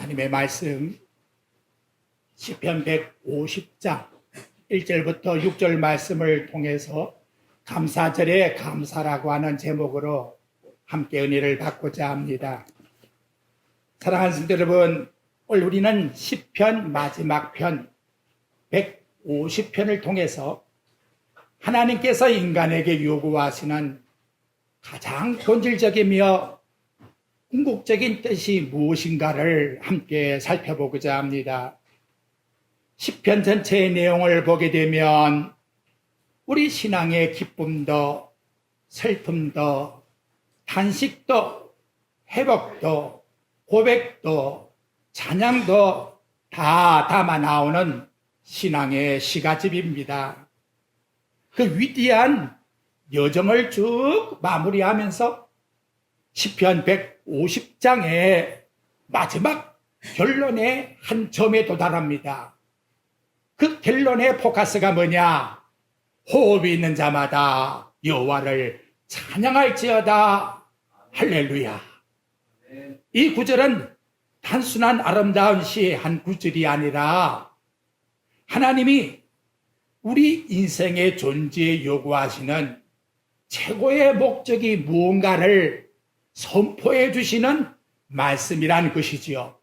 하나님의 말씀 시편 150장 1절부터 6절 말씀을 통해서 감사절에 감사라고 하는 제목으로 함께 은혜를 받고자 합니다. 사랑하는 성도 여러분, 오늘 우리는 시편 마지막 편 150편을 통해서 하나님께서 인간에게 요구하시는 가장 본질적이며 궁극적인 뜻이 무엇인가를 함께 살펴보고자 합니다. 시편 전체의 내용을 보게 되면 우리 신앙의 기쁨도 슬픔도 탄식도 회복도 고백도 찬양도 다 담아 나오는 신앙의 시가집입니다. 그 위대한 여정을 쭉 마무리하면서 시편 150장의 마지막 결론의 한 점에 도달합니다. 그 결론의 포커스가 뭐냐? 호흡이 있는 자마다 여호와를 찬양할지어다. 할렐루야. 이 구절은 단순한 아름다운 시의 한 구절이 아니라 하나님이 우리 인생의 존재에 요구하시는 최고의 목적이 무언가를 선포해 주시는 말씀이란 것이지요.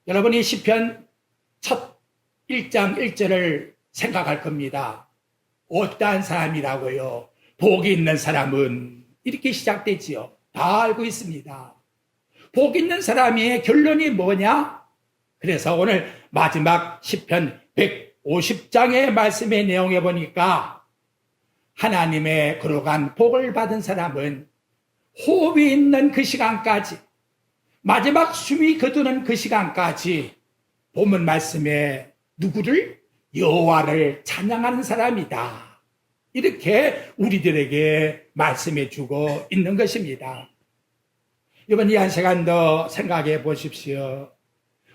여러분이 시편 첫 1장 1절을 생각할 겁니다. 어떠한 사람이라고요? 복이 있는 사람은 이렇게 시작되지요. 다 알고 있습니다. 복 있는 사람의 결론이 뭐냐? 그래서 오늘 마지막 시편 150장의 말씀의 내용에 보니까 하나님의 거룩한 복을 받은 사람은 호흡이 있는 그 시간까지, 마지막 숨이 거두는 그 시간까지 본문 말씀에 누구를? 여호와를 찬양하는 사람이다. 이렇게 우리들에게 말씀해 주고 있는 것입니다. 이번 이 한 시간 더 생각해 보십시오.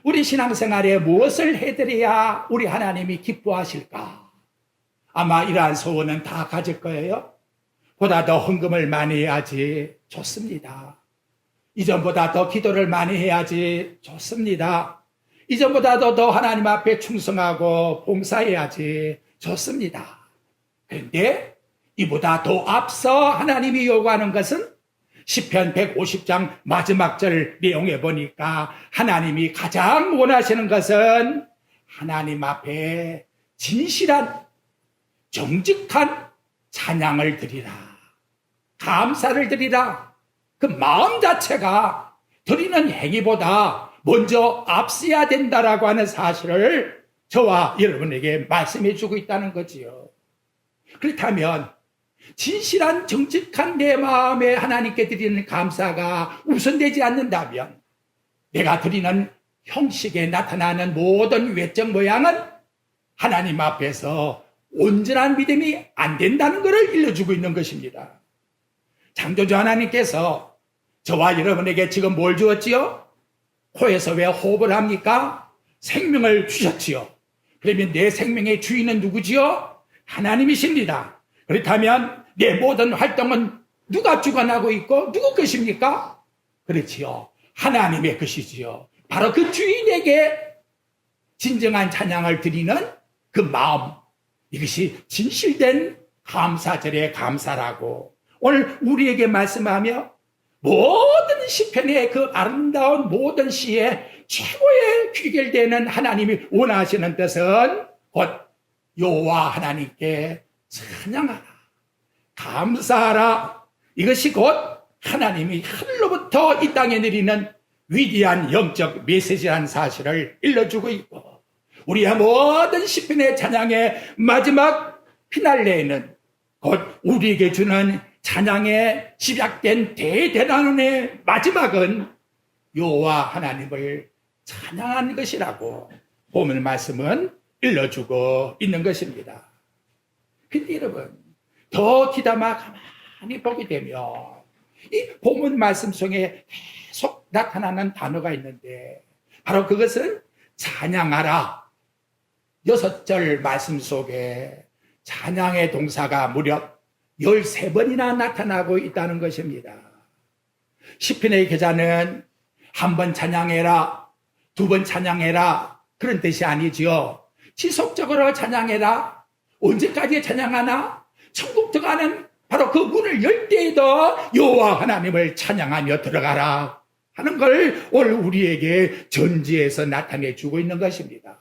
우리 신앙생활에 무엇을 해드려야 우리 하나님이 기뻐하실까? 아마 이러한 소원은 다 가질 거예요. 보다 더 헌금을 많이 해야지 좋습니다. 이전보다 더 기도를 많이 해야지 좋습니다. 이전보다도 더 하나님 앞에 충성하고 봉사해야지 좋습니다. 그런데 이보다 더 앞서 하나님이 요구하는 것은 시편 150장 마지막 절 내용에 보니까 하나님이 가장 원하시는 것은 하나님 앞에 진실한 정직한 찬양을 드리라. 감사를 드리라. 그 마음 자체가 드리는 행위보다 먼저 앞서야 된다라고 하는 사실을 저와 여러분에게 말씀해 주고 있다는 거지요. 그렇다면 진실한 정직한 내 마음에 하나님께 드리는 감사가 우선되지 않는다면 내가 드리는 형식에 나타나는 모든 외적 모양은 하나님 앞에서 온전한 믿음이 안 된다는 것을 일러주고 있는 것입니다. 창조주 하나님께서 저와 여러분에게 지금 뭘 주었지요? 코에서 왜 호흡을 합니까? 생명을 주셨지요. 그러면 내 생명의 주인은 누구지요? 하나님이십니다. 그렇다면 내 모든 활동은 누가 주관하고 있고 누구 것입니까? 그렇지요. 하나님의 것이지요. 바로 그 주인에게 진정한 찬양을 드리는 그 마음, 이것이 진실된 감사절의 감사라고 오늘 우리에게 말씀하며 모든 시편의 그 아름다운 모든 시에 최고의 귀결되는 하나님이 원하시는 뜻은 곧 여호와 하나님께 찬양하라, 감사하라. 이것이 곧 하나님이 하늘로부터 이 땅에 내리는 위대한 영적 메시지라는 사실을 일러주고 있고, 우리의 모든 시편의 찬양의 마지막 피날레에는 곧 우리에게 주는 찬양의 시작된 대대단원의 마지막은 여호와 하나님을 찬양하는 것이라고 본문 말씀은 일러주고 있는 것입니다. 근데 여러분, 더 귀담아 가만히 보게 되면 이 본문 말씀 속에 계속 나타나는 단어가 있는데 바로 그것은 찬양하라. 6절 말씀 속에 찬양의 동사가 무려 13번이나 나타나고 있다는 것입니다. 시편의 기자는 한 번 찬양해라, 두 번 찬양해라 그런 뜻이 아니지요. 지속적으로 찬양해라. 언제까지 찬양하나? 천국 들어가는 바로 그 문을 열 때에도 여호와 하나님을 찬양하며 들어가라 하는 걸 오늘 우리에게 전지에서 나타내 주고 있는 것입니다.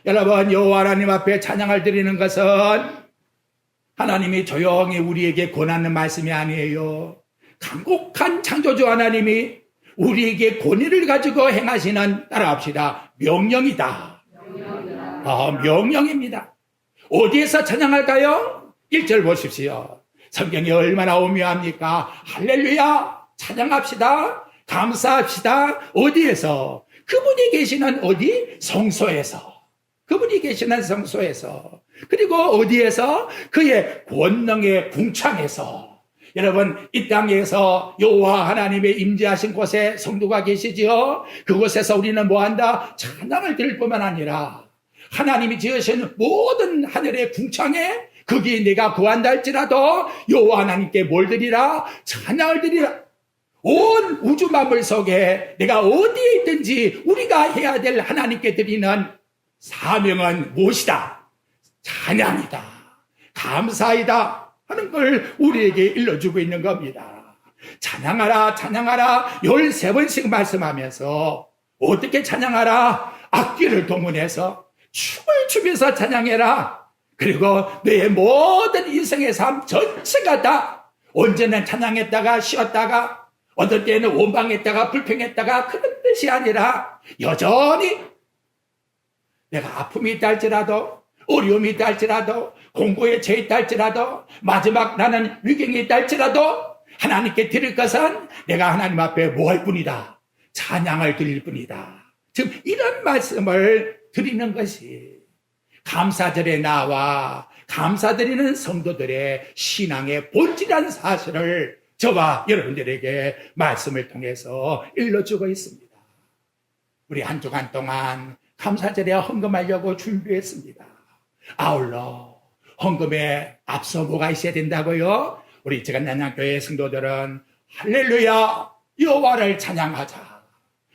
여러분, 여호와 하나님 앞에 찬양을 드리는 것은 하나님이 조용히 우리에게 권하는 말씀이 아니에요. 강곡한 창조주 하나님이 우리에게 권위를 가지고 행하시는, 따라합시다, 명령이다. 명령입니다. 어디에서 찬양할까요? 1절 보십시오. 성경이 얼마나 오묘합니까? 할렐루야, 찬양합시다, 감사합시다. 어디에서? 그분이 계시는 어디? 성소에서. 그분이 계시는 성소에서. 그리고 어디에서? 그의 권능의 궁창에서. 여러분, 이 땅에서 여호와 하나님의 임재하신 곳에 성도가 계시지요. 그곳에서 우리는 뭐한다? 찬양을 드릴 뿐만 아니라 하나님이 지으신 모든 하늘의 궁창에 거기에 내가 구한다 할지라도 여호와 하나님께 뭘 드리라? 찬양을 드리라. 온 우주 만물 속에 내가 어디에 있든지 우리가 해야 될 하나님께 드리는 사명은 무엇이다? 찬양이다, 감사이다 하는 걸 우리에게 일러주고 있는 겁니다. 찬양하라, 찬양하라 13번씩 말씀하면서 어떻게 찬양하라? 악기를 동원해서 춤을 추면서 찬양해라. 그리고 너의 모든 인생의 삶 전체가 다 언제는 찬양했다가 쉬었다가 어떤 때는 원망했다가 불평했다가 그런 뜻이 아니라 여전히 내가 아픔이 있다 할지라도 어려움이 있다 할지라도 공고에 처해 있다 할지라도 마지막 나는 위경이 있다 할지라도 하나님께 드릴 것은 내가 하나님 앞에 뭐 할 뿐이다. 찬양을 드릴 뿐이다. 지금 이런 말씀을 드리는 것이 감사절에 나와 감사드리는 성도들의 신앙의 본질한 사실을 저와 여러분들에게 말씀을 통해서 일러주고 있습니다. 우리 한 주간 동안 감사절에 헌금하려고 준비했습니다. 아울러 헌금에 앞서 뭐가 있어야 된다고요? 우리 제간난양교회 성도들은 할렐루야 여호와를 찬양하자.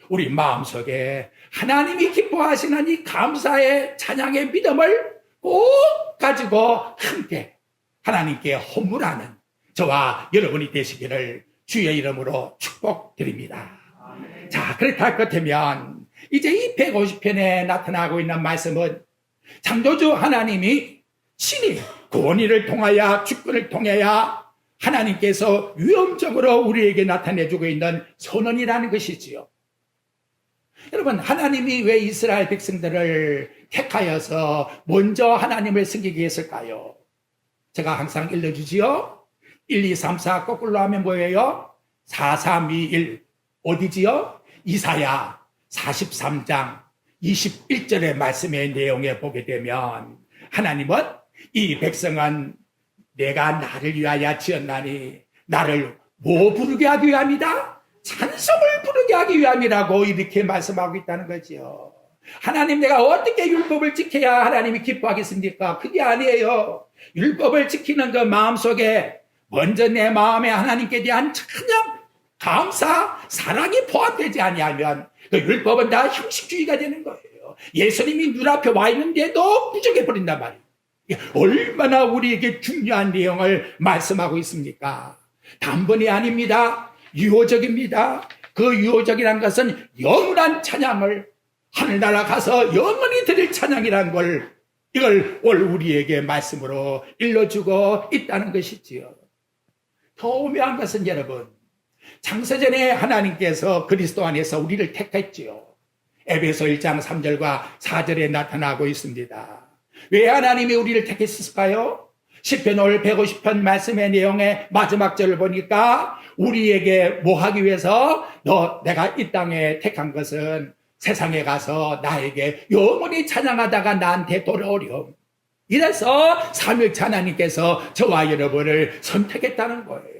우리 마음속에 하나님이 기뻐하시는 이 감사의 찬양의 믿음을 꼭 가지고 함께 하나님께 헌물하는 저와 여러분이 되시기를 주의 이름으로 축복드립니다. 자, 그렇다 할 것 같으면 이제 이 150편에 나타나고 있는 말씀은 창조주 하나님이 신이 권위를 통하여 주권을 통하여 하나님께서 위험적으로 우리에게 나타내주고 있는 선언이라는 것이지요. 여러분, 하나님이 왜 이스라엘 백성들을 택하여서 먼저 하나님을 섬기게 했을까요? 제가 항상 일러주지요. 1, 2, 3, 4 거꾸로 하면 뭐예요? 4, 3, 2, 1 어디지요? 이사야 43장 21절의 말씀의 내용에 보게 되면 하나님은 이 백성은 내가 나를 위하여 지었나니 나를 뭐 부르게 하기 위함이다? 찬송을 부르게 하기 위함이라고 이렇게 말씀하고 있다는 거지요. 하나님, 내가 어떻게 율법을 지켜야 하나님이 기뻐하겠습니까? 그게 아니에요. 율법을 지키는 그 마음속에 먼저 내 마음에 하나님께 대한 찬양, 감사, 사랑이 포함되지 아니하면 그 율법은 다 형식주의가 되는 거예요. 예수님이 눈앞에 와 있는데도 부족해 버린단 말이에요. 얼마나 우리에게 중요한 내용을 말씀하고 있습니까? 단번이 아닙니다. 유효적입니다. 그 유효적이란 것은 영원한 찬양을 하늘나라 가서 영원히 드릴 찬양이라는 걸 이걸 오늘 우리에게 말씀으로 일러주고 있다는 것이지요. 더 오묘한 것은 여러분, 창세전에 하나님께서 그리스도 안에서 우리를 택했지요. 에베소 1장 3절과 4절에 나타나고 있습니다. 왜 하나님이 우리를 택했을까요? 시편 올 150편 말씀의 내용의 마지막 절을 보니까 우리에게 뭐 하기 위해서 내가 이 땅에 택한 것은 세상에 가서 나에게 영원히 찬양하다가 나한테 돌아오렴. 이래서 삼위일체 하나님께서 저와 여러분을 선택했다는 거예요.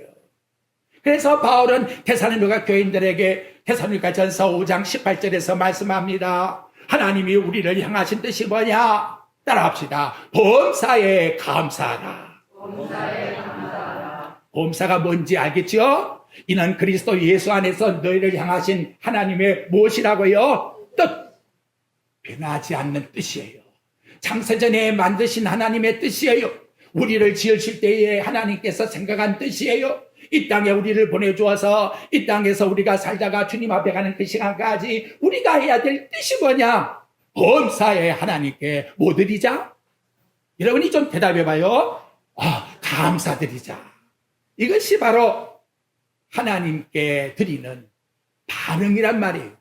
그래서 바울은 데살로니가 교인들에게 데살로니가 전서 5장 18절에서 말씀합니다. 하나님이 우리를 향하신 뜻이 뭐냐? 따라합시다. 범사에 감사하라. 범사에 감사하라. 범사가 뭔지 알겠죠? 이는 그리스도 예수 안에서 너희를 향하신 하나님의 무엇이라고요? 뜻, 변하지 않는 뜻이에요. 창세전에 만드신 하나님의 뜻이에요. 우리를 지으실 때에 하나님께서 생각한 뜻이에요. 이 땅에 우리를 보내주어서 이 땅에서 우리가 살다가 주님 앞에 가는 그 시간까지 우리가 해야 될 뜻이 뭐냐? 범사에 하나님께 뭐 드리자? 여러분이 좀 대답해봐요. 감사드리자. 이것이 바로 하나님께 드리는 반응이란 말이에요.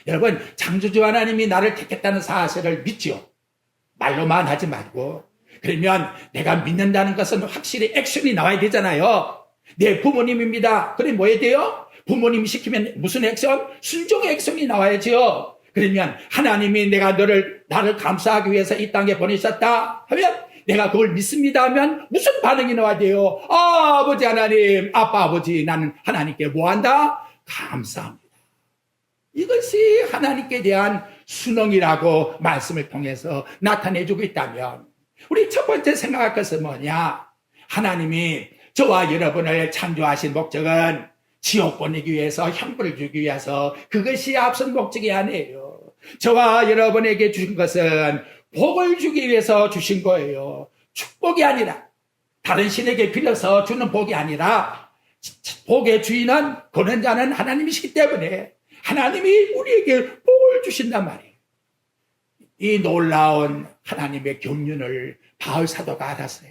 여러분, 창조주 하나님이 나를 택했다는 사실을 믿죠. 말로만 하지 말고. 그러면 내가 믿는다는 것은 확실히 액션이 나와야 되잖아요. 내 부모님입니다. 그래 뭐 해야 돼요? 부모님이 시키면 무슨 액션? 순종의 액션이 나와야죠. 그러면 하나님이 나를 감사하기 위해서 이 땅에 보내셨다 하면 내가 그걸 믿습니다 하면 무슨 반응이 나와야 돼요? 아버지 하나님, 아빠 아버지, 나는 하나님께 뭐 한다? 감사합니다. 이것이 하나님께 대한 순응이라고 말씀을 통해서 나타내주고 있다면 우리 첫 번째 생각할 것은 뭐냐? 하나님이 저와 여러분을 창조하신 목적은 지옥 보내기 위해서, 형벌을 주기 위해서, 그것이 앞선 목적이 아니에요. 저와 여러분에게 주신 것은 복을 주기 위해서 주신 거예요. 축복이 아니라, 다른 신에게 빌려서 주는 복이 아니라 복의 주인은 거는 자는 하나님이시기 때문에 하나님이 우리에게 복을 주신단 말이에요. 이 놀라운 하나님의 경륜을 바울 사도가 알았어요.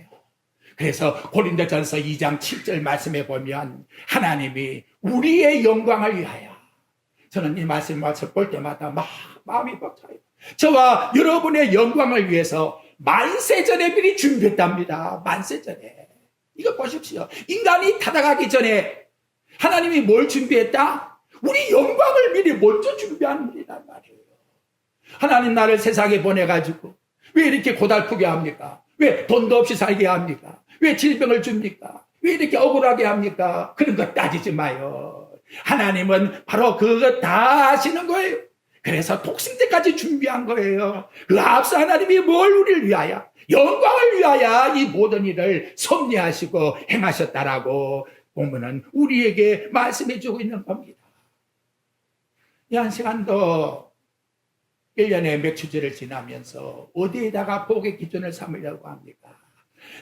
그래서 고린도전서 2장 7절 말씀에 보면 하나님이 우리의 영광을 위하여, 저는 이 말씀을 볼 때마다 막 마음이 벅차요. 저와 여러분의 영광을 위해서 만세전에 미리 준비했답니다. 만세전에. 이거 보십시오. 인간이 타락하기 전에 하나님이 뭘 준비했다? 우리 영광을 미리 먼저 준비한 일이란 말이에요. 하나님 나를 세상에 보내가지고 왜 이렇게 고달프게 합니까? 왜 돈도 없이 살게 합니까? 왜 질병을 줍니까? 왜 이렇게 억울하게 합니까? 그런 거 따지지 마요. 하나님은 바로 그거 다 아시는 거예요. 그래서 독생제까지 준비한 거예요. 그 앞서 하나님이 뭘 우리를 위하여, 영광을 위하여 이 모든 일을 섭리하시고 행하셨다라고 보면은 우리에게 말씀해 주고 있는 겁니다. 이 한 시간도 1년에 몇 주제를 지나면서 어디에다가 복의 기준을 삼으려고 합니까?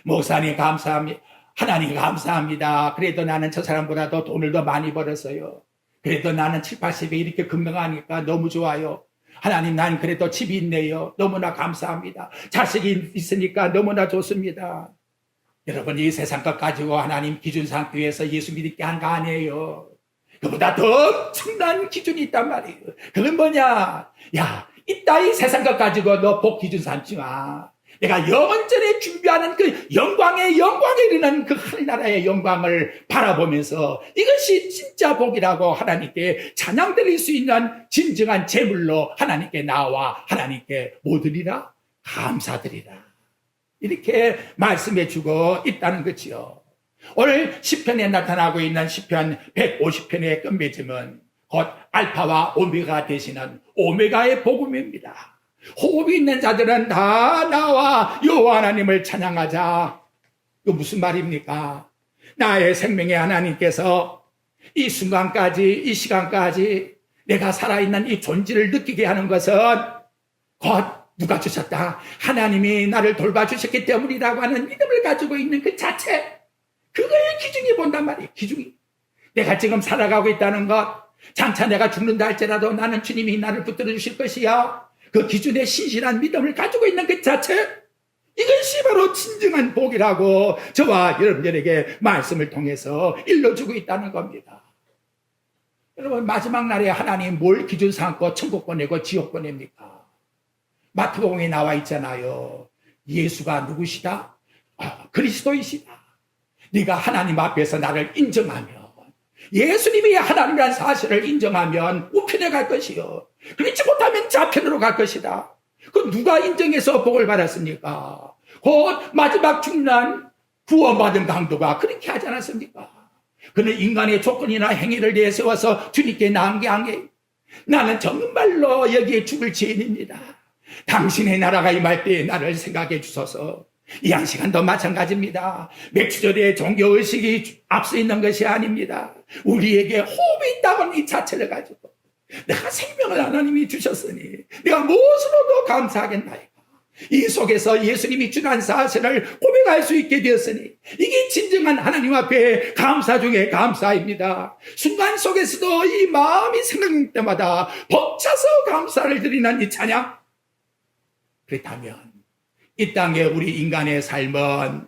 목사님 감사합니다. 하나님 감사합니다. 그래도 나는 저 사람보다도 돈을 더 많이 벌었어요. 그래도 나는 7, 80에 이렇게 건강하니까 너무 좋아요. 하나님 난 그래도 집이 있네요. 너무나 감사합니다. 자식이 있으니까 너무나 좋습니다. 여러분 이 세상 것 가지고 하나님 기준 삼기 위해서 예수 믿게 한 거 아니에요. 그보다 더 엄청난 기준이 있단 말이에요. 그건 뭐냐? 야, 이따위 세상 것 가지고 너 복 기준 삼지 마. 내가 영원전에 준비하는 그 영광에 이르는 그 하늘나라의 영광을 바라보면서 이것이 진짜 복이라고 하나님께 찬양 드릴 수 있는 진정한 제물로 하나님께 나와 하나님께 뭐 드리라? 감사드리라. 이렇게 말씀해 주고 있다는 거지요. 오늘 시편에 나타나고 있는 시편 150편의 끝맺음은 곧 알파와 오메가 되시는 오메가의 복음입니다. 호흡이 있는 자들은 다 나와 여호와 하나님을 찬양하자. 이거 무슨 말입니까? 나의 생명의 하나님께서 이 순간까지, 이 시간까지 내가 살아있는 이 존재를 느끼게 하는 것은 곧 누가 주셨다? 하나님이 나를 돌봐주셨기 때문이라고 하는 믿음을 가지고 있는 그 자체, 그걸 기준이 본단 말이에요. 기준이. 내가 지금 살아가고 있다는 것, 장차 내가 죽는다 할지라도 나는 주님이 나를 붙들어 주실 것이야. 그 기준에 신실한 믿음을 가지고 있는 그 자체, 이것이 바로 진정한 복이라고 저와 여러분들에게 말씀을 통해서 일러주고 있다는 겁니다. 여러분 마지막 날에 하나님 뭘 기준 삼고 천국 보내고 지옥 보냅니까? 마태복음에 나와 있잖아요. 예수가 누구시다? 그리스도이시다. 네가 하나님 앞에서 나를 인정하면, 예수님이 하나님이라는 사실을 인정하면 우편에 갈 것이요. 그렇지 못하면 좌편으로 갈 것이다. 그 누가 인정해서 복을 받았습니까? 곧 마지막 중난 구원받은 강도가 그렇게 하지 않았습니까? 그는 인간의 조건이나 행위를 내세워서 주님께 나은 게 아니에요. 나는 정말로 여기에 죽을 죄인입니다. 당신의 나라가 임할 때에 나를 생각해 주소서. 이 한 시간도 마찬가지입니다. 맥주절의 종교의식이 앞서 있는 것이 아닙니다. 우리에게 호흡이 있다고는 이 자체를 가지고 내가 생명을 하나님이 주셨으니 내가 무엇으로도 감사하겠나이까. 이 속에서 예수님이 주란 사실을 고백할 수 있게 되었으니 이게 진정한 하나님 앞에 감사 중에 감사입니다. 순간 속에서도 이 마음이 생각날 때마다 벅차서 감사를 드리는 이 찬양. 그렇다면 이 땅에 우리 인간의 삶은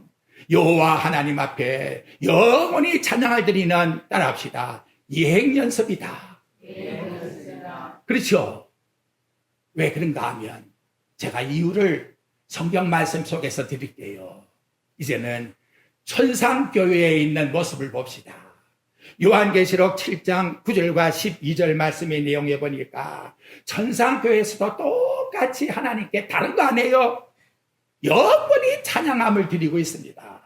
여호와 하나님 앞에 영원히 찬양을 드리는, 따라합시다, 예행연습이다. 그렇죠? 왜 그런가 하면 제가 이유를 성경 말씀 속에서 드릴게요. 이제는 천상교회에 있는 모습을 봅시다. 요한계시록 7장 9절과 12절 말씀의 내용에 보니까 천상교회에서도 똑같이 하나님께 다른 거 아니에요. 영원히 찬양함을 드리고 있습니다.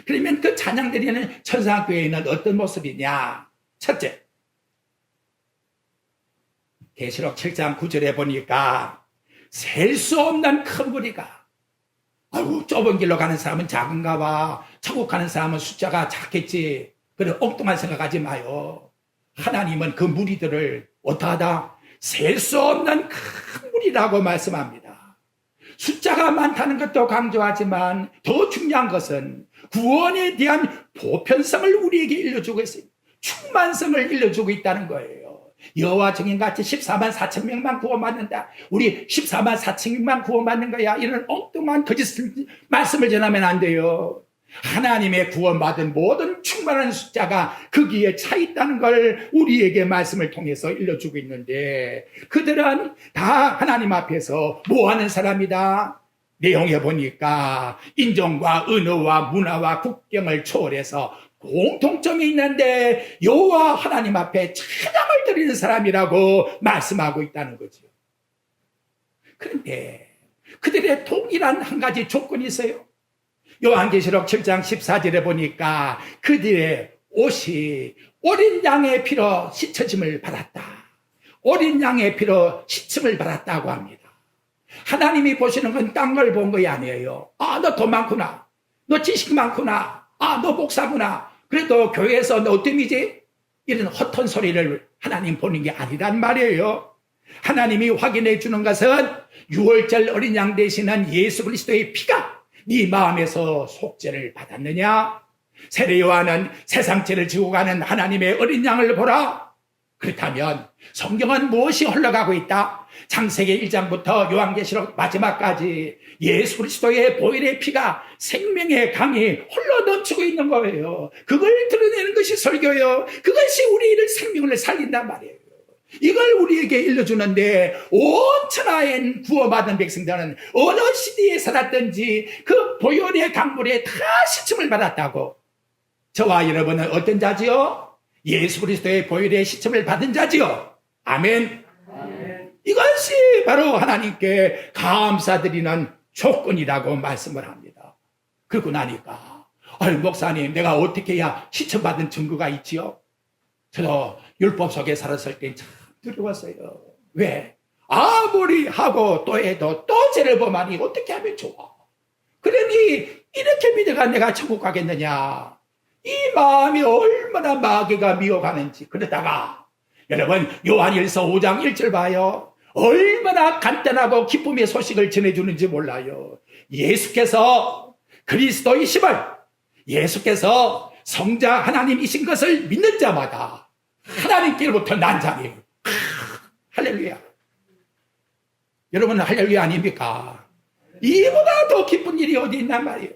그러면 그 찬양 드리는 천상교회에는 어떤 모습이냐? 첫째, 계시록 7장 9절에 보니까 셀 수 없는 큰 무리가, 아이고 좁은 길로 가는 사람은 작은가 봐, 천국 가는 사람은 숫자가 작겠지, 그런 엉뚱한 생각하지 마요. 하나님은 그 무리들을 어떠하다? 셀 수 없는 큰 무리라고 말씀합니다. 숫자가 많다는 것도 강조하지만 더 중요한 것은 구원에 대한 보편성을 우리에게 일러주고 있습니다. 충만성을 일러주고 있다는 거예요. 여호와 증인같이 14만 4천 명만 구원받는다, 우리 14만 4천 명만 구원받는 거야, 이런 엉뚱한 거짓 말씀을 전하면 안 돼요. 하나님의 구원받은 모든 충만한 숫자가 거기에 차 있다는 걸 우리에게 말씀을 통해서 일러주고 있는데, 그들은 다 하나님 앞에서 뭐하는 사람이다? 내용에 보니까 인종과 언어와 문화와 국경을 초월해서 공통점이 있는데 여호와 하나님 앞에 찬양을 드리는 사람이라고 말씀하고 있다는 거죠. 그런데 그들의 동일한 한 가지 조건이 있어요. 요한계시록 7장 14절에 보니까 그들의 옷이 어린 양의 피로 씻어짐을 받았다. 어린 양의 피로 씻음을 받았다고 합니다. 하나님이 보시는 건 딴 걸 본 것이 아니에요. 아, 너 돈 많구나, 너 지식 많구나, 아, 너 목사구나, 그래도 교회에서 너 어뜸이지? 이런 헛된 소리를 하나님 보는 게 아니란 말이에요. 하나님이 확인해 주는 것은 6월절 어린 양 되시는 예수 그리스도의 피가 네 마음에서 속죄를 받았느냐? 세례 요한은 세상죄를 지고 가는 하나님의 어린 양을 보라. 그렇다면 성경은 무엇이 흘러가고 있다? 창세기 1장부터 요한계시록 마지막까지 예수 그리스도의 보혈의 피가 생명의 강이 흘러 넘치고 있는 거예요. 그걸 드러내는 것이 설교요. 그것이 우리를 생명을 살린단 말이에요. 이걸 우리에게 일러주는데 온 천하에 구원받은 백성들은 어느 시대에 살았든지 그 보혈의 강물에 다 씻음을 받았다고. 저와 여러분은 어떤 자지요? 예수 그리스도의 보혈의 씻음을 받은 자지요. 아멘. 이것이 바로 하나님께 감사드리는 조건이라고 말씀을 합니다. 그러고 나니까, 아유 목사님, 내가 어떻게 해야 씻음받은 증거가 있지요? 저도 율법 속에 살았을 때 참 두려웠어요. 왜? 아무리 하고 또 해도 또 죄를 범하니 어떻게 하면 좋아? 그러니 이렇게 믿어가 내가 천국 가겠느냐? 이 마음이 얼마나 마귀가 미워가는지. 그러다가 여러분 요한일서 5장 1절 봐요. 얼마나 간단하고 기쁨의 소식을 전해주는지 몰라요. 예수께서 그리스도이심을, 예수께서 성자 하나님이신 것을 믿는 자마다 하나님께로부터 난 자니. 할렐루야. 여러분 할렐루야 아닙니까? 이보다 더 기쁜 일이 어디 있단 말이에요.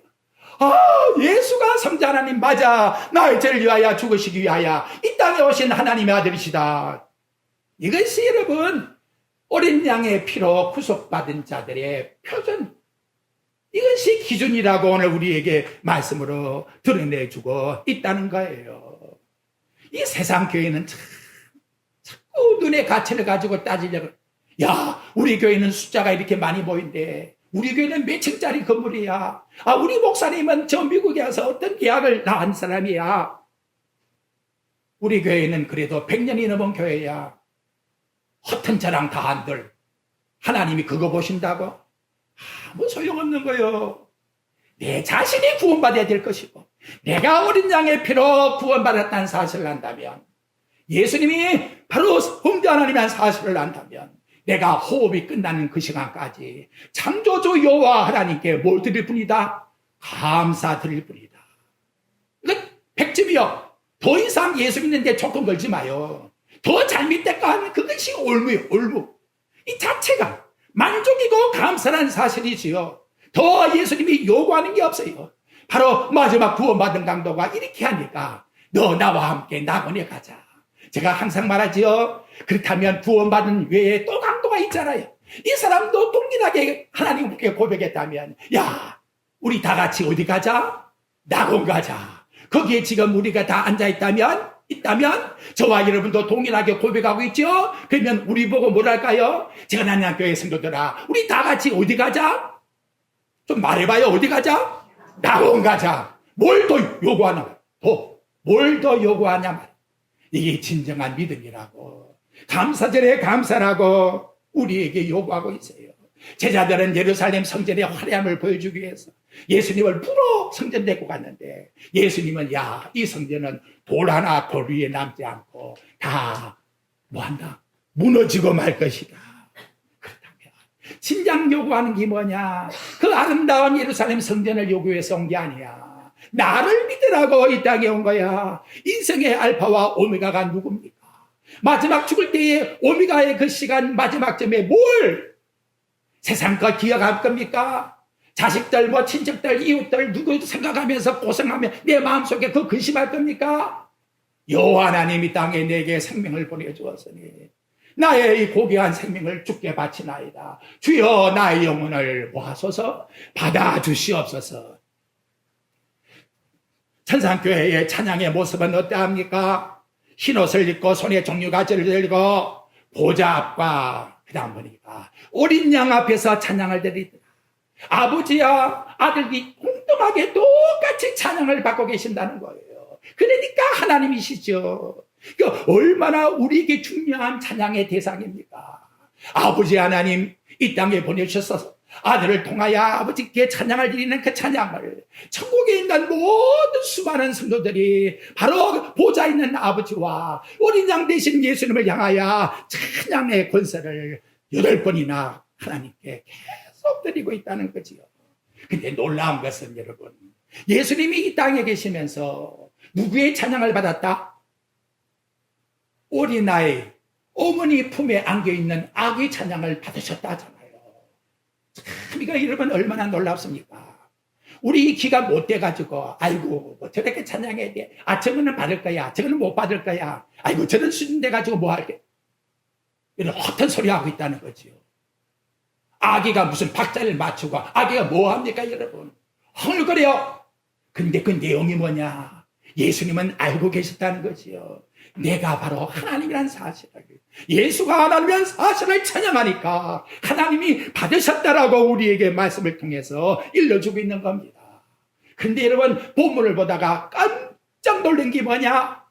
아, 예수가 성자 하나님 맞아, 나의 죄를 위하여 죽으시기 위하여 이 땅에 오신 하나님의 아들이시다. 이것이 여러분 어린 양의 피로 구속받은 자들의 표준, 이것이 기준이라고 오늘 우리에게 말씀으로 드러내주고 있다는 거예요. 이 세상 교회는 자꾸 눈의 가치를 가지고 따지려고, 야, 우리 교회는 숫자가 이렇게 많이 보인대, 우리 교회는 몇 층짜리 건물이야, 아, 우리 목사님은 저 미국에 와서 어떤 대학을 나온 사람이야, 우리 교회는 그래도 100년이 넘은 교회야. 허튼 자랑 다 한들 하나님이 그거 보신다고? 아무 소용없는 거요. 내 자신이 구원받아야 될 것이고, 내가 어린 양의 피로 구원받았다는 사실을 한다면 예수님이 바로 성자 하나님이라는 사실을 안다면 내가 호흡이 끝나는 그 시간까지 창조주 여호와 하나님께 뭘 드릴 뿐이다? 감사 드릴 뿐이다. 그러니까 백점이요. 더 이상 예수 믿는데 조건 걸지 마요. 더 잘 믿을까 하면 그것이 올무요. 올무. 이 자체가 만족이고 감사라는 사실이지요. 더 예수님이 요구하는 게 없어요. 바로 마지막 구원받은 강도가 이렇게 하니까 너 나와 함께 낙원에 가자. 제가 항상 말하지요. 그렇다면 구원받은 외에 또 강도가 있잖아요. 이 사람도 동일하게 하나님께 고백했다면 야 우리 다 같이 어디 가자? 낙원 가자. 거기에 지금 우리가 다 앉아있다면 저와 여러분도 동일하게 고백하고 있죠. 그러면 우리 보고 뭐랄까요? 제가 나는 교회 성도들아 우리 다 같이 어디 가자? 좀 말해봐요. 어디 가자? 낙원 가자. 뭘 더 요구하냐? 뭘 더 요구하냐 말. 이게 진정한 믿음이라고. 감사절에 감사라고 우리에게 요구하고 있어요. 제자들은 예루살렘 성전의 화려함을 보여주기 위해서 예수님을 부러 성전 데리고 갔는데 예수님은 야, 이 성전은 돌 하나 돌 위에 남지 않고 다 뭐한다? 무너지고 말 것이다. 그렇다면 진작 요구하는 게 뭐냐? 그 아름다운 예루살렘 성전을 요구해서 온 게 아니야. 나를 믿으라고 이 땅에 온 거야. 인생의 알파와 오메가가 누굽니까? 마지막 죽을 때의 오메가의 그 시간 마지막쯤에 뭘 세상 거 기억할 겁니까? 자식들, 뭐 친척들, 이웃들 누구 생각하면서 고생하며 내 마음속에 그 근심할 겁니까? 여호와 하나님 이 땅에 내게 생명을 보내주었으니 나의 이 고귀한 생명을 주께 바치나이다. 주여 나의 영혼을 모아소서 받아주시옵소서. 천상교회의 찬양의 모습은 어떠합니까? 흰옷을 입고 손에 종류가지를 들고 보좌 앞과 그 다음 보니까 어린 양 앞에서 찬양을 드리더라. 아버지와 아들이 공평하게 똑같이 찬양을 받고 계신다는 거예요. 그러니까 하나님이시죠. 얼마나 우리에게 중요한 찬양의 대상입니까? 아버지 하나님 이 땅에 보내주셔서 아들을 통하여 아버지께 찬양을 드리는 그 찬양을 천국에 있는 모든 수많은 성도들이 바로 보좌 있는 아버지와 어린 양 되신 예수님을 향하여 찬양의 권세를 8번이나 하나님께 계속 드리고 있다는 거지요. 근데 놀라운 것은 여러분, 예수님이 이 땅에 계시면서 누구의 찬양을 받았다? 어린아이 어머니 품에 안겨있는 아기의 찬양을 받으셨다잖아요. 참 이거 여러분 얼마나 놀랍습니까? 우리 기가 못 돼가지고 아이고 뭐 저렇게 찬양해야 돼. 아 저거는 받을 거야. 저거는 못 받을 거야. 아이고 저런 수준 돼가지고 뭐 할게. 이런 허튼 소리 하고 있다는 거지요. 아기가 무슨 박자를 맞추고 아기가 뭐 합니까 여러분? 흥얼거려. 근데 그 내용이 뭐냐? 예수님은 알고 계셨다는 거지요. 내가 바로 하나님이라는 사실을, 예수가 하나님이라는 사실을 찬양하니까 하나님이 받으셨다라고 우리에게 말씀을 통해서 일러주고 있는 겁니다. 근데 여러분 본문을 보다가 깜짝 놀란 게 뭐냐?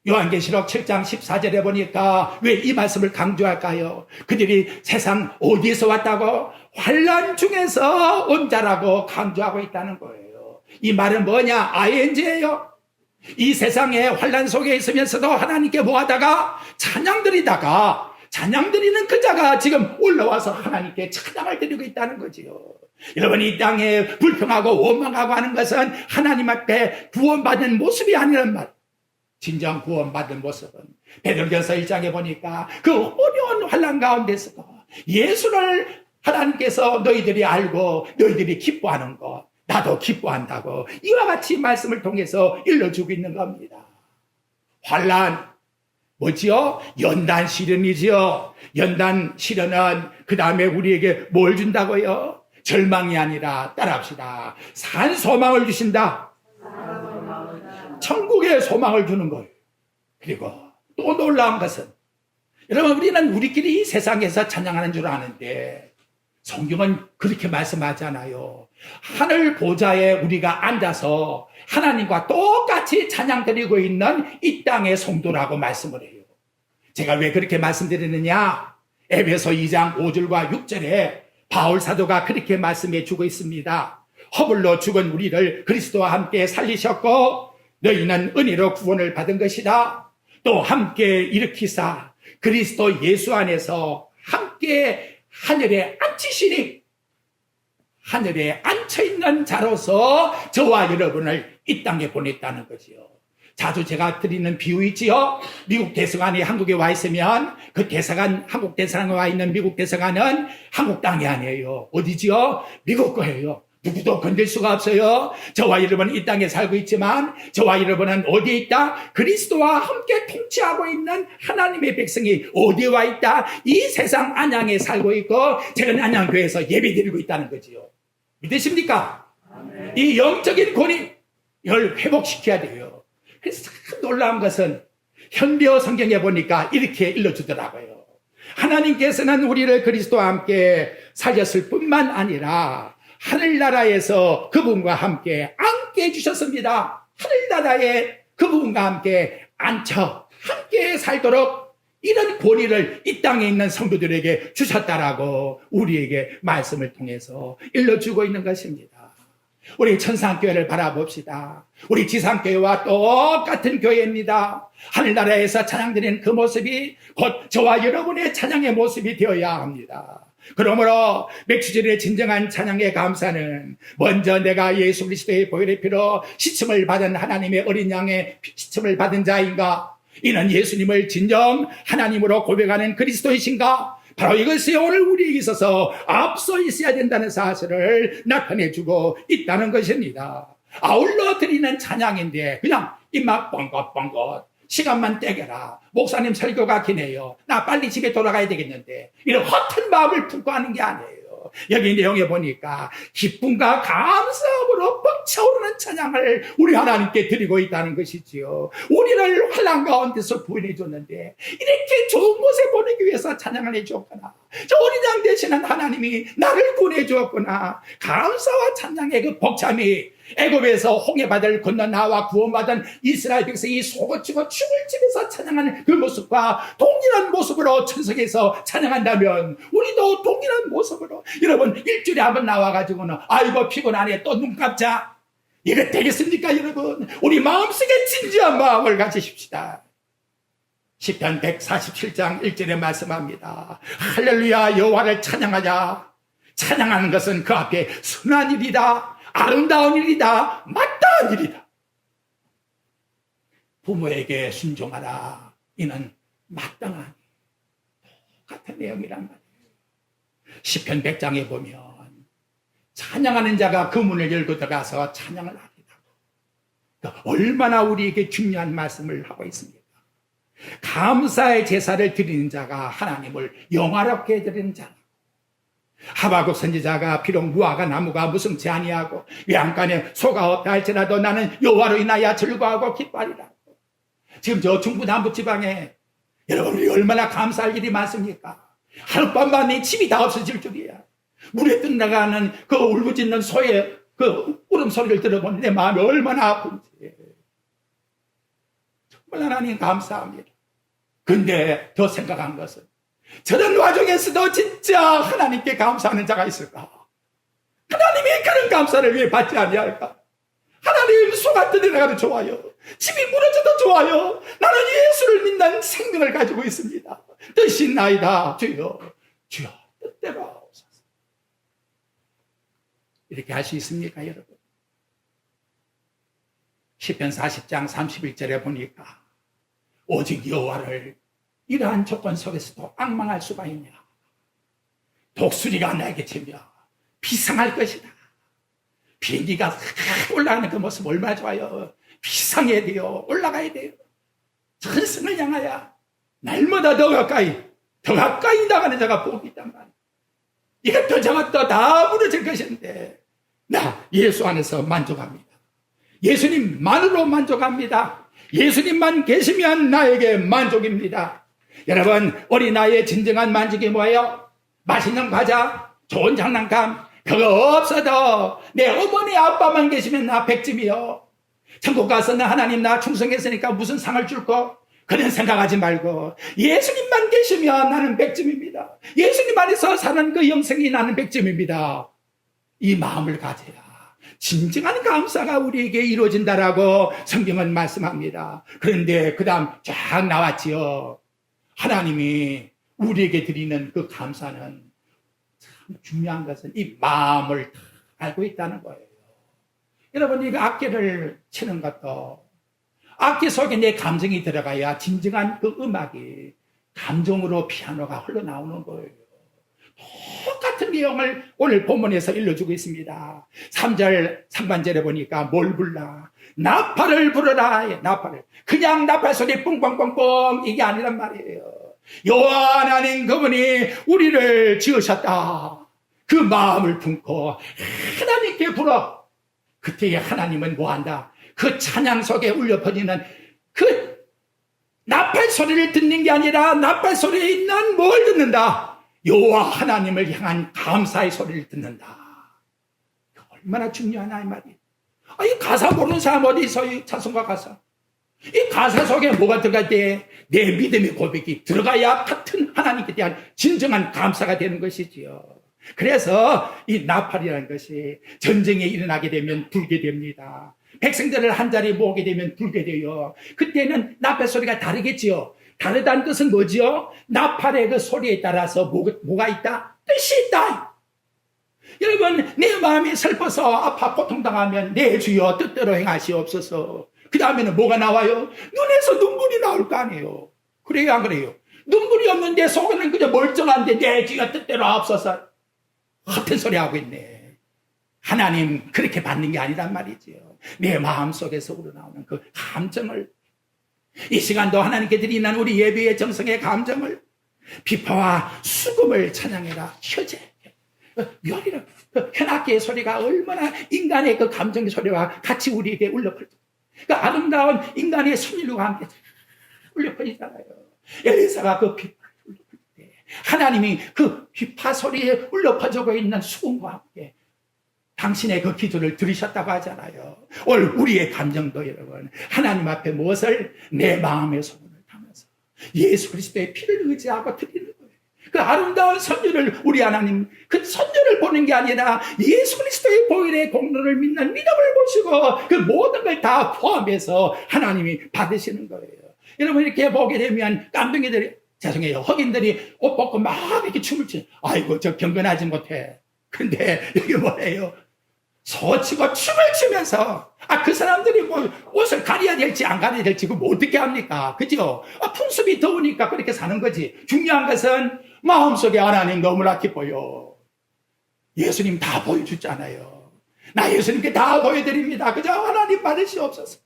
요한계시록 7장 14절에 보니까 왜 이 말씀을 강조할까요? 그들이 세상 어디에서 왔다고? 환난 중에서 온 자라고 강조하고 있다는 거예요. 이 말은 뭐냐? ING예요. 이 세상에 환난 속에 있으면서도 하나님께 뭐하다가 찬양드리다가 찬양드리는 그 자가 지금 올라와서 하나님께 찬양을 드리고 있다는 거지요. 여러분 이 땅에 불평하고 원망하고 하는 것은 하나님 앞에 구원받은 모습이 아니란 말. 진정 구원받은 모습은 베드로전서 1장에 보니까 그 어려운 환난 가운데서도 예수를 하나님께서 너희들이 알고 너희들이 기뻐하는 것 나도 기뻐한다고 이와 같이 말씀을 통해서 일러주고 있는 겁니다. 환난 뭐지요? 연단 시련이지요. 연단 시련은 그 다음에 우리에게 뭘 준다고요? 절망이 아니라 따라합시다. 산 소망을 주신다. 천국의 소망을 주는 거예요. 그리고 또 놀라운 것은 여러분 우리는 우리끼리 이 세상에서 찬양하는 줄 아는데 성경은 그렇게 말씀하잖아요. 하늘 보좌에 우리가 앉아서 하나님과 똑같이 찬양 드리고 있는 이 땅의 성도라고 말씀을 해요. 제가 왜 그렇게 말씀드리느냐? 에베소 2장 5절과 6절에 바울 사도가 그렇게 말씀해 주고 있습니다. 허물로 죽은 우리를 그리스도와 함께 살리셨고 너희는 은혜로 구원을 받은 것이다. 또 함께 일으키사 그리스도 예수 안에서 함께 하늘에 앉히시니 하늘에 앉혀있는 자로서 저와 여러분을 이 땅에 보냈다는 거지요. 자주 제가 드리는 비유 있지요. 미국 대사관이 한국에 와 있으면 그 대사관, 한국 대사관에 와 있는 미국 대사관은 한국 땅이 아니에요. 어디지요? 미국 거예요. 누구도 건들 수가 없어요. 저와 여러분은 이 땅에 살고 있지만 저와 여러분은 어디에 있다? 그리스도와 함께 통치하고 있는 하나님의 백성이 어디에 와 있다? 이 세상 안양에 살고 있고 제가 안양교회에서 예배드리고 있다는 거지요. 믿으십니까? 이 영적인 권위를 회복시켜야 돼요. 그래서 참 놀라운 것은 현대어 성경에 보니까 이렇게 일러주더라고요. 하나님께서는 우리를 그리스도와 함께 살렸을 뿐만 아니라 하늘나라에서 그분과 함께 앉게 해주셨습니다. 하늘나라에 그분과 함께 앉혀 함께 살도록 이런 권위를 이 땅에 있는 성도들에게 주셨다라고 우리에게 말씀을 통해서 일러주고 있는 것입니다. 우리 천상교회를 바라봅시다. 우리 지상교회와 똑같은 교회입니다. 하늘나라에서 찬양드리는 그 모습이 곧 저와 여러분의 찬양의 모습이 되어야 합니다. 그러므로 맥주절의 진정한 찬양의 감사는 먼저 내가 예수 그리스도의 보혈의 피로 시침을 받은 하나님의 어린 양의 시침을 받은 자인가? 이는 예수님을 진정 하나님으로 고백하는 그리스도이신가? 바로 이것이 오늘 우리에게 있어서 앞서 있어야 된다는 사실을 나타내주고 있다는 것입니다. 아울러 드리는 찬양인데 그냥 입만 뻥긋뻥긋 시간만 떼겨라. 목사님 설교가 기네요. 나 빨리 집에 돌아가야 되겠는데 이런 허튼 마음을 품고 하는 게 아니에요. 여기 내용에 보니까 기쁨과 감사함으로 벅차오르는 찬양을 우리 하나님께 드리고 있다는 것이지요. 우리를 환난 가운데서 구원해 줬는데 이렇게 좋은 곳에 보내기 위해서 찬양을 해주었구나. 저 어린 양 되시는 하나님이 나를 구원해 주었구나. 감사와 찬양의 그 벅참이 애굽에서 홍해바다를 건너 나와 구원받은 이스라엘 백성이 속어치고 춤을 추면서 찬양하는 그 모습과 동일한 모습으로 천성에서 찬양한다면 우리도 동일한 모습으로 여러분 일주일에 한번 나와가지고는 아이고 피곤하네 또 눈 감자 이거 되겠습니까 여러분? 우리 마음속에 진지한 마음을 가지십시다. 시편 147장 1절에 말씀합니다. 할렐루야 여호와를 찬양하자. 찬양하는 것은 그 앞에 선한 일이다. 아름다운 일이다. 마땅한 일이다. 부모에게 순종하라. 이는 마땅한 같은 내용이란 말이에요. 시편 100장에 보면 찬양하는 자가 그 문을 열고 들어가서 찬양을 하리라고. 얼마나 우리에게 중요한 말씀을 하고 있습니까? 감사의 제사를 드리는 자가 하나님을 영화롭게 해드리는 자라. 하박국 선지자가 비록 무화과 나무가 무성치 아니하고 외양간에 소가 없다 할지라도 나는 여호와로 인하여 즐거워하고 기뻐하리라고. 지금 저 중부 남부 지방에 여러분 우리 얼마나 감사할 일이 많습니까? 하룻밤만 내 집이 다 없어질 줄이야. 물에 떠나가는 그 울부짖는 소의 그 울음소리를 들어보니 내 마음이 얼마나 아픈지. 정말 하나님 감사합니다. 근데 더 생각한 것은 저런 와중에서도 진짜 하나님께 감사하는 자가 있을까? 하나님이 그런 감사를 왜 받지 아니할까? 하나님 소가 떠내려가도 좋아요. 집이 무너져도 좋아요. 나는 예수를 믿는 생명을 가지고 있습니다. 뜻이 나이다. 주여 주여 뜻대로 하옵소서. 이렇게 할 수 있습니까 여러분? 시편 40장 31절에 보니까 오직 여호와를 이러한 조건 속에서도 앙망할 수가 있냐? 독수리가 내게 치며 비상할 것이다. 비행기가 올라가는 그 모습 얼마나 좋아요. 비상해야 돼요. 올라가야 돼요. 천승을 향하여 날마다 더 가까이 나가는 자가 복이 있단 말이에요. 이것도 저것도 다 무너질 것인데 나 예수 안에서 만족합니다. 예수님만으로 만족합니다. 예수님만 계시면 나에게 만족입니다. 여러분 어린아이의 진정한 만족이 뭐예요? 맛있는 과자, 좋은 장난감 그거 없어도 내 어머니 아빠만 계시면 나 100점이요. 천국 가서는 하나님 나 충성했으니까 무슨 상을 줄까? 그런 생각하지 말고 예수님만 계시면 나는 100점입니다. 예수님 안에서 사는 그 영생이 나는 100점입니다. 이 마음을 가져야 진정한 감사가 우리에게 이루어진다라고 성경은 말씀합니다. 그런데 그 다음 쫙 나왔지요. 하나님이 우리에게 드리는 그 감사는 참 중요한 것은 이 마음을 알고 있다는 거예요. 여러분, 이거 악기를 치는 것도 악기 속에 내 감정이 들어가야 진정한 그 음악이 감정으로 피아노가 흘러나오는 거예요. 똑같은 내용을 오늘 본문에서 일러주고 있습니다. 3절 상반절에 보니까 뭘 불라? 나팔을 불어라. 나팔을. 그냥 나팔 소리 뿡뿡뿡뿡 이게 아니란 말이에요. 여호와 하나님 그분이 우리를 지으셨다. 그 마음을 품고 하나님께 불어. 그때에 하나님은 뭐한다? 그 찬양 속에 울려 퍼지는 그 나팔 소리를 듣는 게 아니라 나팔 소리에 있는 뭘 듣는다? 여호와 하나님을 향한 감사의 소리를 듣는다. 얼마나 중요하나 이 말이에요. 이 가사 모르는 사람 어디 있어? 이 찬송가 가사. 이 가사 속에 뭐가 들어갈 때 내 믿음의 고백이 들어가야 같은 하나님께 대한 진정한 감사가 되는 것이지요. 그래서 이 나팔이라는 것이 전쟁이 일어나게 되면 불게 됩니다. 백성들을 한 자리에 모으게 되면 불게 돼요. 그때는 나팔 소리가 다르겠지요. 다르다는 뜻은 뭐지요? 나팔의 그 소리에 따라서 뭐가 있다? 뜻이 있다. 여러분, 내 마음이 슬퍼서 아파 고통당하면 내 주여 뜻대로 행하시옵소서. 그 다음에는 뭐가 나와요? 눈에서 눈물이 나올 거 아니에요. 그래요, 안 그래요? 눈물이 없는데 속에는 그저 멀쩡한데 내 주여 뜻대로 하옵소서. 같은 소리 하고 있네. 하나님 그렇게 받는 게 아니란 말이지요. 내 마음속에서 우러나오는 그 감정을, 이 시간도 하나님께 드리는 우리 예배의 정성의 감정을, 비파와 수금을 찬양해라. 효제, 멸이라. 현악기의 소리가 얼마나 인간의 그 감정의 소리와 같이 우리에게 울려퍼져. 그 아름다운 인간의 선율과 함께 울려퍼지잖아요. 엘리사가 그 비파를 울려퍼질 때 하나님이 그 비파 소리에 울려퍼지고 있는 수금과 함께 당신의 그 기도를 들으셨다고 하잖아요. 오늘 우리의 감정도 여러분, 하나님 앞에 무엇을? 내 마음의 소원을 담아서 예수 그리스도의 피를 의지하고 드리는 거예요. 그 아름다운 선율을 우리 하나님, 그 선율을 보는 게 아니라 예수 그리스도의 보혈의 공로를 믿는 믿음을 보시고 그 모든 걸 다 포함해서 하나님이 받으시는 거예요. 여러분, 이렇게 보게 되면 깜둥이들이, 죄송해요, 흑인들이 옷 벗고 막 이렇게 춤을 추. 아이고, 저 경건하지 못해. 근데 이게 뭐예요? 소치고 춤을 추면서, 그 사람들이 뭐 옷을 가려야 될지 안 가려야 될지 그거 뭐 어떻게 합니까? 그죠? 풍습이 더우니까 그렇게 사는 거지. 중요한 것은 마음속에 하나님 너무나 기뻐요. 예수님 다 보여주잖아요. 나 예수님께 다 보여드립니다. 그저 하나님 받으시옵소서.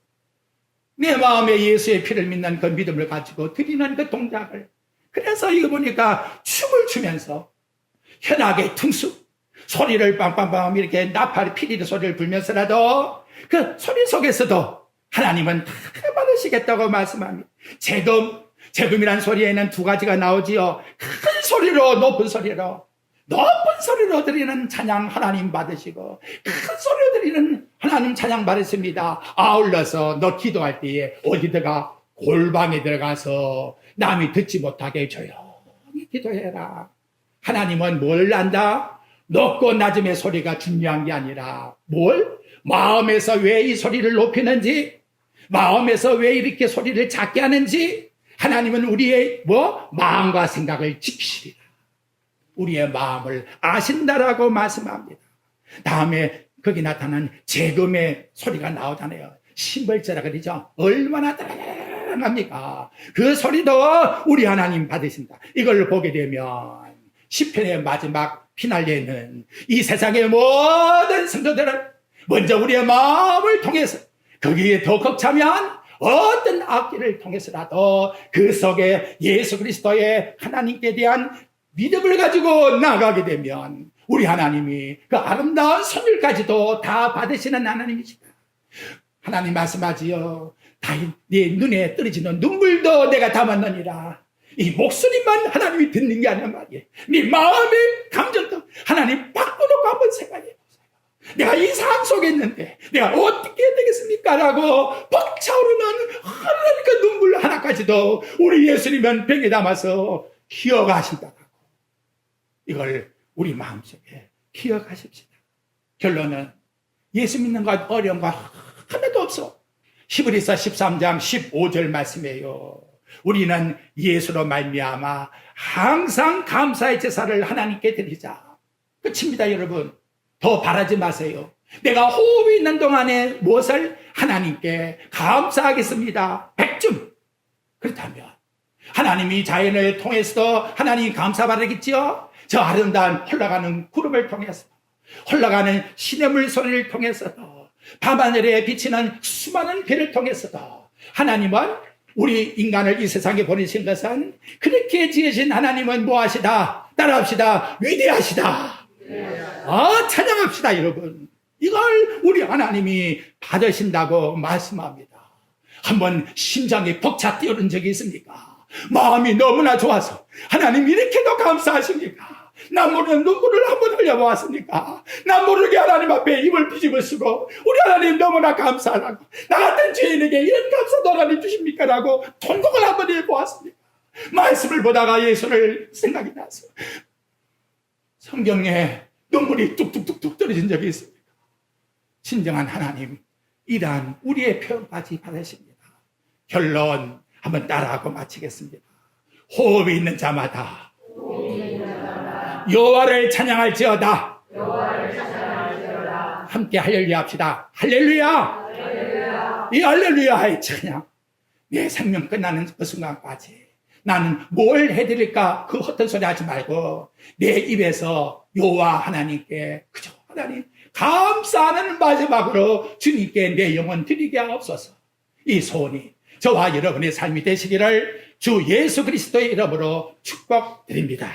내 마음에 예수의 피를 믿는 그 믿음을 가지고 드리는 그 동작을. 그래서 이거 보니까 춤을 추면서 현악의 퉁수, 소리를 빵빵빵 이렇게 나팔 피리의 소리를 불면서라도 그 소리 속에서도 하나님은 다 받으시겠다고 말씀합니다. 재금이라는 소리에는 두 가지가 나오지요. 큰 소리로, 높은 소리로 드리는 찬양 하나님 받으시고, 큰 소리로 드리는 하나님 찬양 받으십니다. 아울러서 너 기도할 때에 어디다가 골방에 들어가서 남이 듣지 못하게 조용히 기도해라. 하나님은 뭘 안다? 높고 낮음의 소리가 중요한 게 아니라 마음에서 왜 이 소리를 높이는지, 마음에서 왜 이렇게 소리를 작게 하는지 하나님은 우리의 마음과 생각을 지키시리라. 우리의 마음을 아신다라고 말씀합니다. 다음에 거기 나타난 재금의 소리가 나오잖아요. 심벌자라 그러죠. 얼마나 다양합니까? 그 소리도 우리 하나님 받으신다. 이걸 보게 되면 시편의 마지막 피날레는 이 세상의 모든 성도들은 먼저 우리의 마음을 통해서 거기에 더 거창한 어떤 악기를 통해서라도 그 속에 예수 그리스도의 하나님께 대한 믿음을 가지고 나가게 되면 우리 하나님이 그 아름다운 선율까지도 다 받으시는 하나님이시다. 하나님 말씀하지요. 네 눈에 떨어지는 눈물도 내가 담았느니라. 이 목소리만 하나님이 듣는 게 아니라 말이에요. 네 마음의 감정도 하나님 바꿔놓고 한번 생각해 보세요. 내가 이 상황 속에 있는데 내가 어떻게 해야 되겠습니까? 라고 벅차오르는 하나님의 눈물 하나까지도 우리 예수님은 병에 담아서 기억하신다고. 이걸 우리 마음속에 기억하십시다. 결론은 예수 믿는 것 어려운 거 하나도 없어. 히브리서 13장 15절 말씀이에요. 우리는 예수로 말미암아 항상 감사의 제사를 하나님께 드리자. 끝입니다, 여러분. 더 바라지 마세요. 내가 호흡이 있는 동안에 무엇을 하나님께 감사하겠습니다. 100점. 그렇다면 하나님이 자연을 통해서도 하나님 감사 바라겠지요. 저 아름다운 흘러가는 구름을 통해서, 흘러가는 시냇물 소리를 통해서도, 밤하늘에 비치는 수많은 별을 통해서도 하나님은 우리 인간을 이 세상에 보내신 것은 그렇게 지으신 하나님은 뭐하시다? 따라합시다. 위대하시다. 찬양합시다, 여러분. 이걸 우리 하나님이 받으신다고 말씀합니다. 한번 심장이 벅차 뛰어오른 적이 있습니까? 마음이 너무나 좋아서 하나님 이렇게도 감사하십니까? 나 모르는 눈물을 한번 흘려보았습니까? 나 모르게 하나님 앞에 입을 비집어 쓰고 우리 하나님 너무나 감사하다고, 나 같은 죄인에게 이런 감사도 하나님 주십니까? 라고 통곡을 한번 해보았습니까? 말씀을 보다가 예수를 생각이 나서 성경에 눈물이 뚝뚝뚝뚝 떨어진 적이 있습니다. 진정한 하나님, 이러한 우리의 표현까지 받으십니다. 결론 한번 따라하고 마치겠습니다. 호흡이 있는 자마다 여호와를 찬양할지어다. 함께 할렐루야 합시다. 할렐루야. 이 할렐루야의 찬양, 내 생명 끝나는 그 순간까지 나는 뭘 해드릴까 그 헛된 소리 하지 말고 내 입에서 여호와 하나님께 그저 하나님 감사하는 마지막으로 주님께 내 영혼 드리게 하옵소서. 이 소원이 저와 여러분의 삶이 되시기를 주 예수 그리스도의 이름으로 축복드립니다.